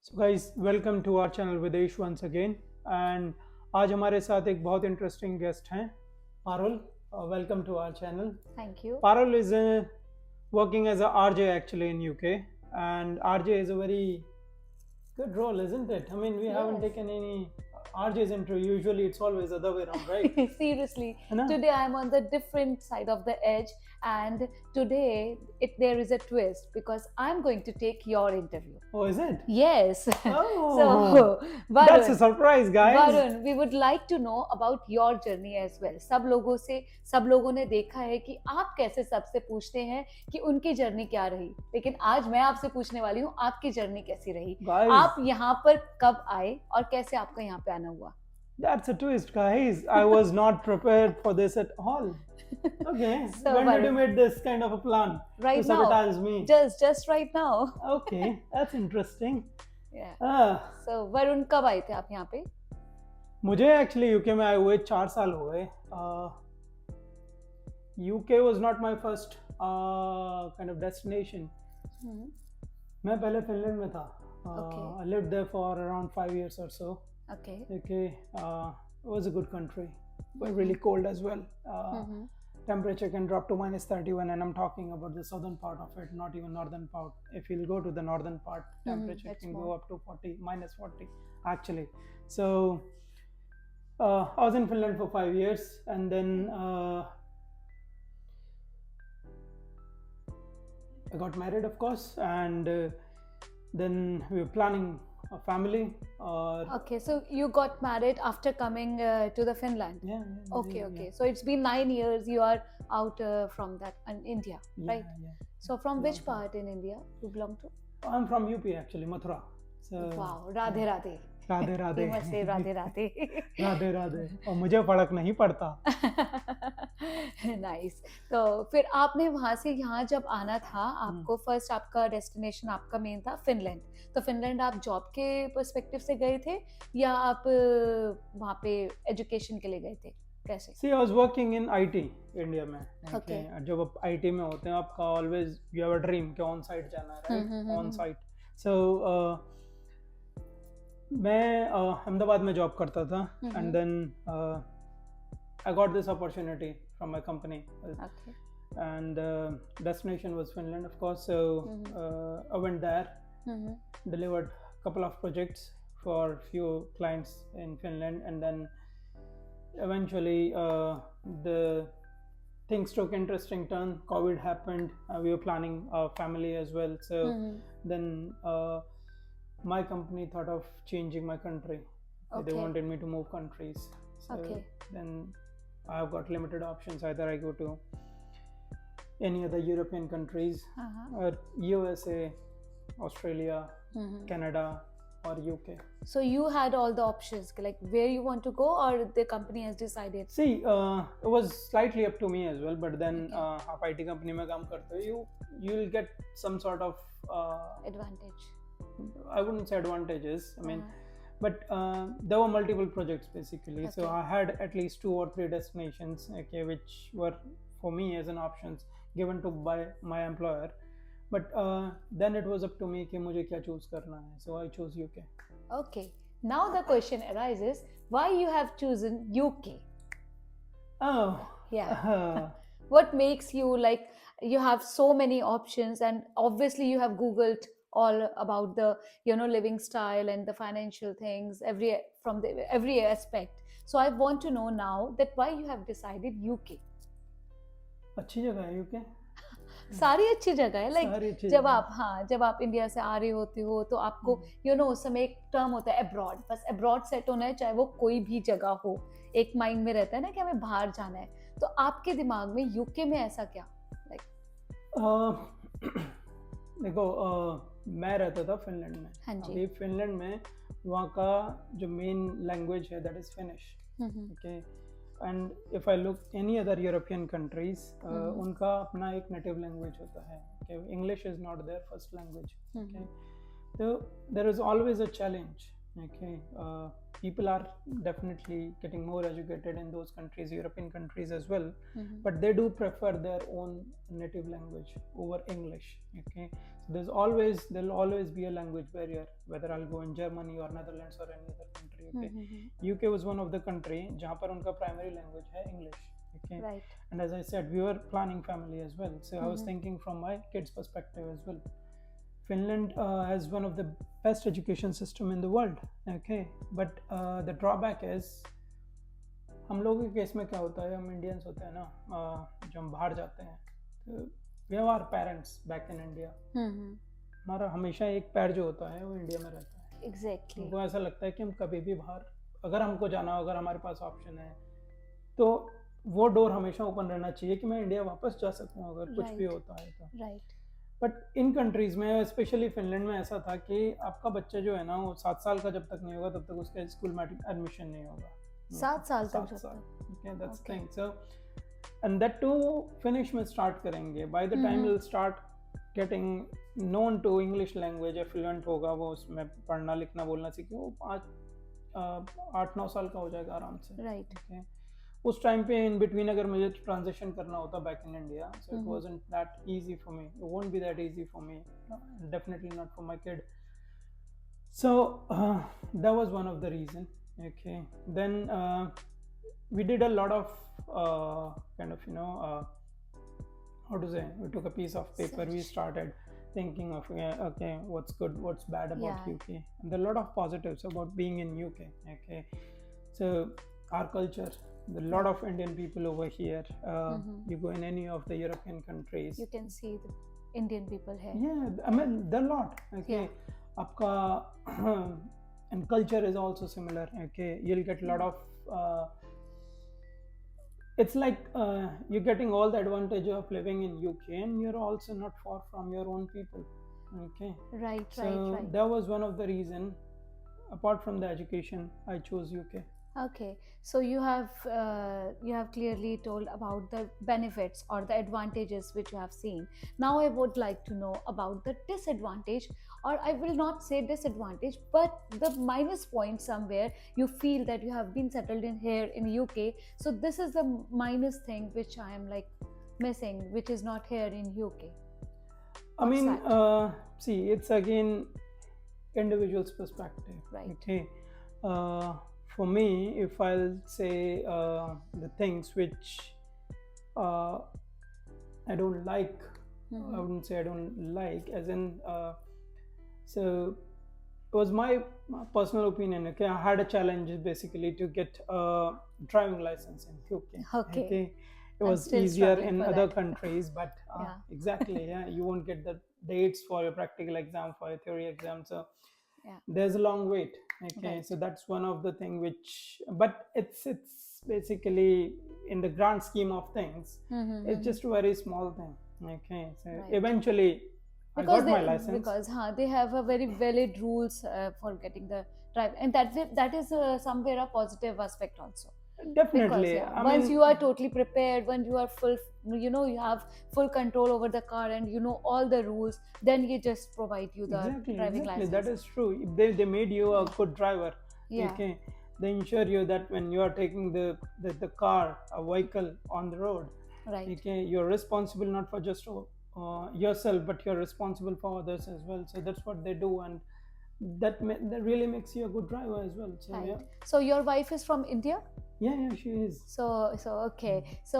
So guys welcome to our channel Videsh once again and आज हमारे साथ एक बहुत इंटरेस्टिंग गेस्ट हैं Parul welcome to our channel Thank you. Parul is working as a RJ actually in UK and RJ is a very good role, isn't it? I mean, we haven't Yes. taken any RJ's intro. Usually it's always the other way around, right? Seriously, है ना? today I'm on the different side of the edge, and today there is a twist because I'm going to take your interview. Oh, is it? Yes. Oh, So, that's a Varun, surprise, guys. Varun, we would like to know about your journey as well. सब लोगों ने देखा है कि आप कैसे सबसे पूछते हैं कि उनकी जर्नी क्या रही, लेकिन आज मैं आपसे पूछने वाली हूँ आपकी जर्नी कैसी रही, Guys, आप यहाँ पर कब आए और कैसे आपका यहाँ पे आना हुआ. that's a twist, guys. I was not prepared for this at all. Okay. So, When did you Varun, make this kind of a plan right to now, sabotage me? just right now. Okay, that's interesting. Yeah. Ah, So, Varun कब आए थे आप यहाँ पे? मुझे actually UK में आए हुए 4 साल हो गए. UK was not my first kind of destination. Hmm. मैं पहले फिनलैंड में था. Okay. I lived there for around 5 years or so. Okay. Okay, it was a good country, but really cold as well. Mhm. Temperature can drop to -31, and I'm talking about the southern part of it, not even northern part. If you'll go to the northern part, temperature it's can more. go up to 40, -40 actually. So I was in Finland for 5 years, and then I got married, of course, and then we were planning a family. Okay, so you got married after coming to the Finland. Yeah. Okay, yeah, okay. So it's been 9 years you are out from that in India, yeah, right? yeah. So from which Yeah. part in India you belong to? I'm from UP actually, Mathura. So Wow, Radhe Radhe. Radhe Radhe. You must say Radhe Radhe. Radhe Radhe. और मुझे फर्क नहीं पड़ता. Nice. तो फिर आपने वहां से यहाँ जब आना था, आपको फर्स्ट आपका डेस्टिनेशन आपका मेन था फिनलैंड. तो फिनलैंड आप जॉब के पर्सपेक्टिव से गए थे या आप वहाँ पे एजुकेशन के लिए गए थे, कैसे? See, I was working in IT India में. Okay. जब आप IT में होते हैं आपका always you have a dream कि on site जाना है, right? On site. So मैं अहमदाबाद में जॉब करता था, and then I got this opportunity from my company. Okay. And destination was Finland, of course. So I went there, delivered a couple of projects for few clients in Finland, and then eventually the things took interesting turn. COVID happened. We were planning a family as well. So then my company thought of changing my country. They Okay. wanted me to move countries. So Okay. then I've got limited options. Either I go to any other European countries or USA, Australia, Canada, or UK. So you had all the options, like where you want to go, or the company has decided? See, it was slightly up to me as well, but then आप IT company में काम करते हो, you'll get some sort of Advantage. I wouldn't say advantages. I mean, but there were multiple projects basically. So Okay. I had at least 2 or 3 destinations, okay, which were for me as an options given to by my employer. But then it was up to me कि मुझे क्या choose करना है. So I chose UK. Okay. Now the question arises: why you have chosen UK? Oh. Yeah. What makes you like? You have so many options, and obviously you have Googled all about the living style and the financial things every aspect. So I want to know now that why you have decided UK. अच्छी जगह है UK. सारी अच्छी जगह है, सारी like अच्छी जब जगह आप जब आप इंडिया से आ रहे होते हो तो आपको उस समय एक टर्म होता है अब्रॉड. बस अब्रॉड सेट होना है, चाहे वो कोई भी जगह हो. एक माइंड में रहता है ना कि हमें बाहर जाना है. तो आपके दिमाग में यूके में ऐसा क्या, देखो मैं रहता था फिनलैंड में. हाँ जी. अभी फिनलैंड में वहाँ का जो मेन लैंग्वेज है that is Finnish. Okay. And if I look any other European countries उनका अपना एक नेटिव लैंग्वेज होता है. English is not their first language. Okay. तो there is always a challenge Okay, people are definitely getting more educated in those countries, European countries as well, but they do prefer their own native language over English. Okay, so there'll always be a language barrier, whether I'll go in Germany or Netherlands or any other country. Okay, UK was one of the country जहाँ पर उनका primary language है English. Okay, Right. and as I said, we were planning family as well, so I was thinking from my kids' perspective as well. Finland has one of the best education system in the world. Okay, but the drawback is हम लोगों के case में क्या होता है, हम Indians होते हैं ना, जो हम बाहर जाते हैं, तो we have our parents back in India. हमारा हमेशा एक पैर जो होता है वो इंडिया में रहता है. Exactly. हमको ऐसा लगता है कि हम कभी भी बाहर, अगर हमको जाना हो, अगर हमारे पास ऑप्शन है, तो वो डोर हमेशा ओपन रहना चाहिए कि मैं इंडिया वापस जा सकूं अगर कुछ भी होता है तो. Right. बट इन कंट्रीज में, स्पेशली फिनलैंड में, ऐसा था कि आपका बच्चा जो है ना, वो 7 साल का जब तक नहीं होगा तब तक उसका स्कूल में एडमिशन नहीं होगा. 7 साल तक. 7 साल. Okay, that's the thing. So, and that too finish में स्टार्ट करेंगे. By the time we'll start getting known to English language, fluent होगा वो, उसमें पढ़ना लिखना बोलना सीखे, वो 8-9 साल का हो जाएगा आराम से. Right. Okay. उस टाइम पे इन बिटवीन अगर मुझे ट्रांजिशन करना होता back in India, so it wasn't that easy for me. It won't be that easy for me, definitely not for my kid. So that was one of the reason. Okay, then we did a lot of kind of, how to say, we took a piece of paper, we started thinking of okay, what's good, what's bad about UK, and there are a lot of positives about being in UK. Okay, so our culture, there are a lot of Indian people over here. You go in any of the European countries, You can see the Indian people here. yeah, I mean there are a lot. Okay, आपका and culture is also similar. Okay, you'll get a lot of it's like you're getting all the advantage of living in UK, and you're also not far from your own people. Okay, Right. so that was one of the reason. Apart from the education, I chose UK. Okay, so you have clearly told about the benefits or the advantages which you have seen. Now I would like to know about the disadvantage, or I will not say disadvantage, but the minus point somewhere you feel that you have been settled in here in UK. So this is the minus thing which I am like missing, which is not here in UK. I mean, see, it's again individual's perspective. Right. Okay. For me, if I'll say the things which I don't like, I wouldn't say I don't like, as in, so it was my personal opinion. Okay, I had a challenge basically to get a driving license in UK. Okay. It was still easier struggling in for other that. countries, but exactly, yeah, you won't get the dates for your practical exam, for your theory exam, so there's a long wait. Okay, Right. so that's one of the thing which, but it's basically, in the grand scheme of things, it's just a very small thing. Okay, so eventually I got my license. Because they have a very valid rules for getting the drive, and that is somewhere a positive aspect also. Definitely. Because, I once mean, you are totally prepared, when you are full, you have full control over the car and you know all the rules, then you just provide you the driving license. That is true. If they made you a good driver. Okay, they ensure you that when you are taking the car, a vehicle on the road, Right. okay, you're responsible not for just yourself, but you're responsible for others as well. So that's what they do, and that really makes you a good driver as well. So Right. yeah, So your wife is from India? yeah, she is. So okay. So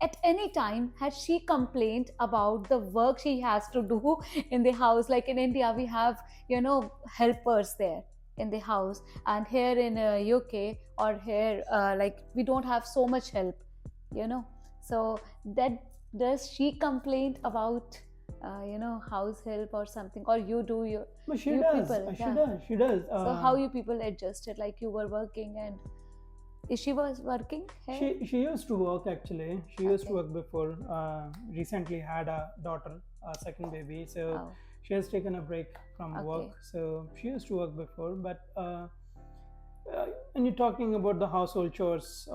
at any time has she complained about the work she has to do in the house? Like in India, we have helpers there in the house, and here in UK or here like we don't have so much help. So that does she complain about house help or something, or you do your But she you does. people, She does. so how you people adjusted, like you were working, and she was working here? She used to work actually. She used to work before. Recently had a daughter, a second baby. So she has taken a break from work. So she used to work before. But when you're talking about the household chores,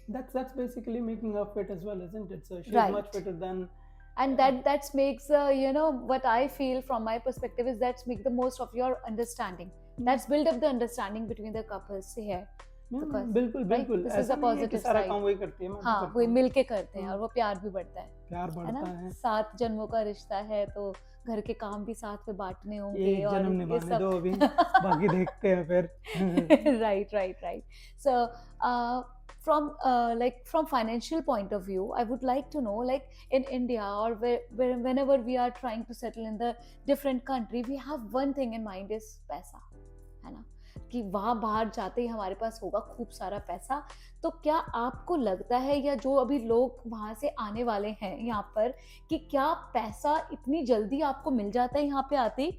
that's basically making her fit as well, isn't it? So she's Right. much fitter than and that makes what I feel from my perspective is that's make the most of your understanding, that's build up the understanding between the couples here, because बिल्कुल right, बिल्कुल this is ऐसा the नहीं है कि positive सारा side. काम वही करती है, मैं भी हाँ, करता वही हूँ, मिलके करते हैं और वो प्यार भी बढ़ता है प्यार है ना. बढ़ता है, 7 जन्मों का रिश्ता है तो घर के काम भी साथ में बांटने होंगे एक और जन्म ये निभाने सब. दो अभी, बाकी देखते हैं फिर. Right. So from from financial point of view, I would like to know, like in India or whenever we are trying to settle in the different country, we have one thing in mind is पैसा, है ना, कि वहां बाहर जाते ही हमारे पास होगा खूब सारा पैसा. तो क्या आपको लगता है, या जो अभी लोग वहां से आने वाले हैं यहाँ पर, कि क्या पैसा इतनी जल्दी आपको मिल जाता है यहाँ पे आते ही?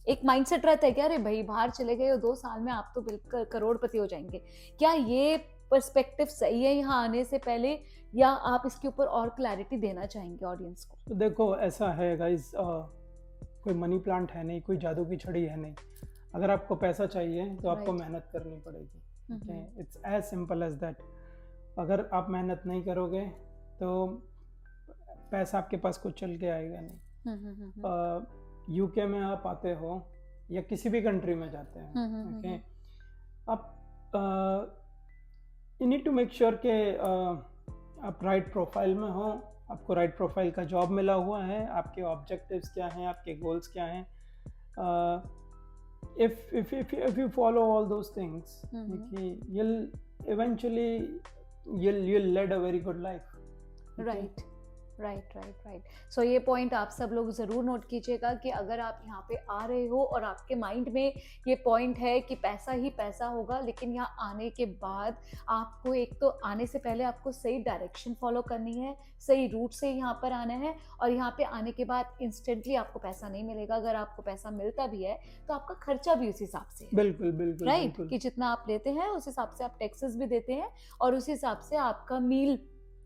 एक माइंडसेट रहता है कि अरे भाई बाहर चले गए 2 साल में आप तो बिल्कुल करोड़पति हो जाएंगे. क्या ये पर्सपेक्टिव सही है यहाँ आने से पहले, या आप इसके ऊपर और क्लैरिटी देना चाहेंगे ऑडियंस को? तो देखो ऐसा है गाइस, कोई मनी प्लांट है नहीं, कोई जादू की छड़ी है नहीं. अगर आपको पैसा चाहिए तो आपको मेहनत करनी पड़ेगी. It's as simple as that. अगर आप मेहनत नहीं करोगे तो पैसा आपके पास कुछ चल के आएगा नहीं. यूके में आप आते हो या किसी भी कंट्री में जाते हैं, ओके, आप you need to make sure कि आप राइट प्रोफाइल में हो, आपको राइट प्रोफाइल का जॉब मिला हुआ है, आपके ऑब्जेक्टिव्स क्या हैं, आपके गोल्स क्या हैं. if you follow all those things, okay, you'll eventually you'll lead a very good life. Okay? Right. So ये पॉइंट आप सब लोग ज़रूर नोट कीजिएगा कि अगर आप यहाँ पे आ रहे हो और आपके माइंड में ये पॉइंट है कि पैसा ही पैसा होगा, लेकिन यहाँ आने के बाद आपको एक तो आने से पहले आपको सही डायरेक्शन फॉलो करनी है, सही रूट से यहाँ पर आना है. और यहाँ पे आने के बाद इंस्टेंटली आपको पैसा नहीं मिलेगा. अगर आपको पैसा मिलता भी है तो आपका खर्चा भी उस हिसाब से है. बिल्कुल राइट, कि जितना आप लेते हैं उस हिसाब से आप टैक्सेस भी देते हैं और उस हिसाब से आपका मील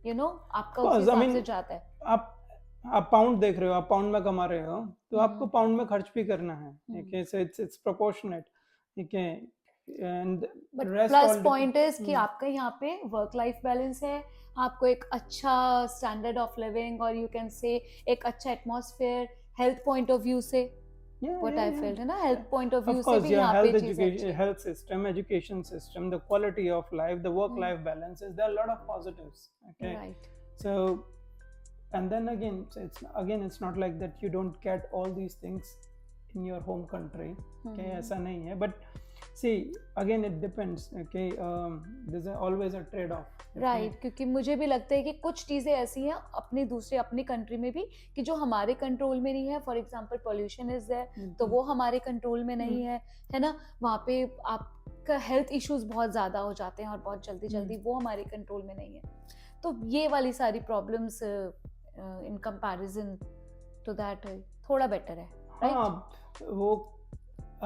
आपका उस हिसाब से जाता है. आप पाउंड देख रहे हो, आप पाउंड में कमा रहे हो तो आपको पाउंड में खर्च भी करना है. Okay, so it's proportionate. ठीक है. एंड प्लस पॉइंट इज कि आपका यहाँ पे वर्क लाइफ बैलेंस है, आपको एक अच्छा स्टैंडर्ड ऑफ लिविंग और यू कैन से एक अच्छा atmosphere health point of view से. what I felt, है ना, health point of view से भी यहाँ पे चीजें अच्छी हैं. health system, education system, the quality of life, the work life balances, there are a lot of positives. Okay, right. So and then again, it's not like that you don't get all these things in your home country. Okay, ऐसा नहीं है, but see again it depends. Okay, there's always a trade off. Right, क्योंकि मुझे भी लगता है कि कुछ चीज़ें ऐसी हैं अपनी कंट्री में भी कि जो हमारे कंट्रोल में नहीं है. For example pollution is there, तो वो हमारे कंट्रोल में नहीं है ना. वहाँ पे आपका हेल्थ इश्यूज बहुत ज़्यादा हो जाते हैं और बहुत जल्दी वो हमारे कंट्रोल में नहीं है. तो ये वाली सारी problems in comparison to that थोड़ा बेटर है. राइट, वो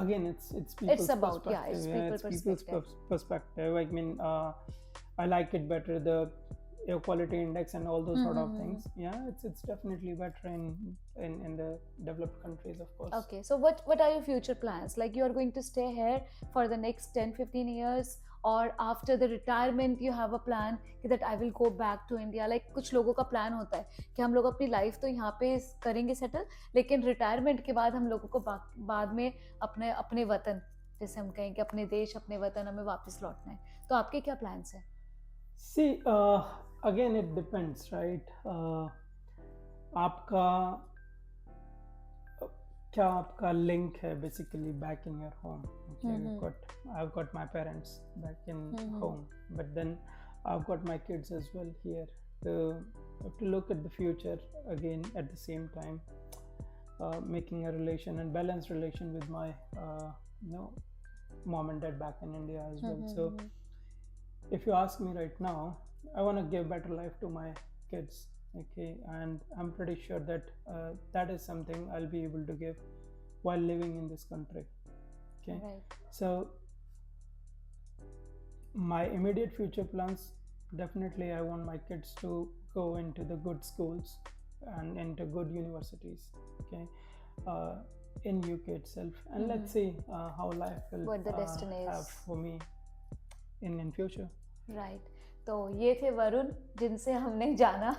again it's people's about perspective. It's people's perspective. I mean, I like it better, the air quality index and all those sort of things. Yeah, it's definitely better in the developed countries, of course. Okay, so what are your future plans? Like you are going to stay here for the next 10-15 years, or after the retirement you have a plan that I will go back to India? Like कुछ लोगों का plan होता है कि हम लोग अपनी life तो यहाँ पे करेंगे सेटल, लेकिन रिटायरमेंट के बाद हम लोगों को बाद में अपने वतन, जैसे हम कहेंगे अपने देश, अपने वतन हमें वापस लौटना है. तो आपके क्या प्लान्स हैं? See, again it depends, right? आपका लिंक है basically back in your home. Okay, I've got my parents back in home, but then I've got my kids as well here. So I have to look at the future again at the same time, making a relation and balanced relation with my mom and dad back in India as well. So if you ask me right now, I want to give better life to my kids. Okay, and I'm pretty sure that that is something I'll be able to give while living in this country. Okay, right. So my immediate future plans, definitely I want my kids to go into the good schools and into good universities. Okay, in UK itself, and let's see how life will what the destiny have is for me in future. Right. तो ये थे वरुण, जिनसे हमने जाना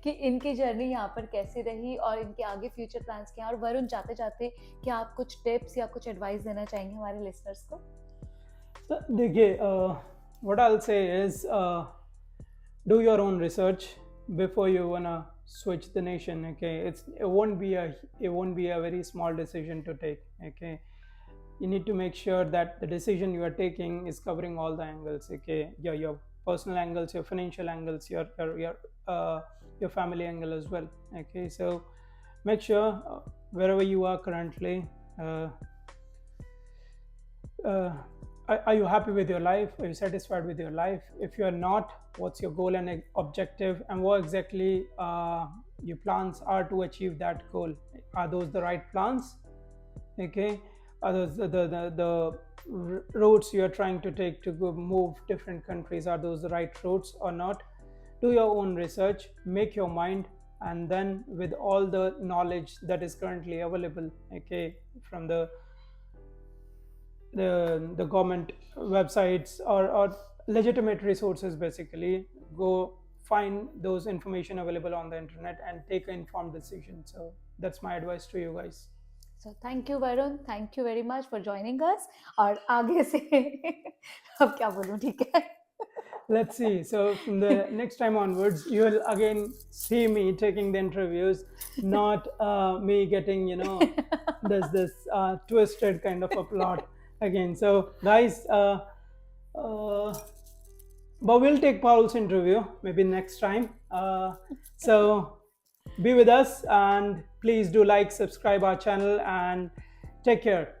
कि इनकी journey यहाँ पर कैसी रही और इनके आगे फ्यूचर प्लान्स क्या हैं। और वरुण, जाते जाते क्या आप कुछ टिप्स या कुछ एडवाइस देना चाहेंगे हमारे लिसनर्स को? देखिए, what I'll say is, do your own research before you wanna switch the nation. Okay, it won't be a very small decision to take. Okay, you need to make sure that the decision you are taking is covering all the angles. Okay, your personal angles, your financial angles, your family angle as well. Okay, so make sure wherever you are currently, are you happy with your life? Are you satisfied with your life? If you are not, what's your goal and objective, and what exactly your plans are to achieve that goal? Are those the right plans? Okay, are those the routes you are trying to take to go move different countries? Are those the right routes or not? Do your own research, make your mind, and then with all the knowledge that is currently available, okay, from the government websites or legitimate resources, basically go find those information available on the internet and take an informed decision. So that's my advice to you guys. So thank you Varun, thank you very much for joining us. और आगे से अब क्या बोलूं, ठीक है? Let's see. So from the next time onwards, you will again see me taking the interviews, not me getting, this twisted kind of a plot again. So guys, but we'll take Paul's interview maybe next time. So be with us, and please do like, subscribe our channel, and take care.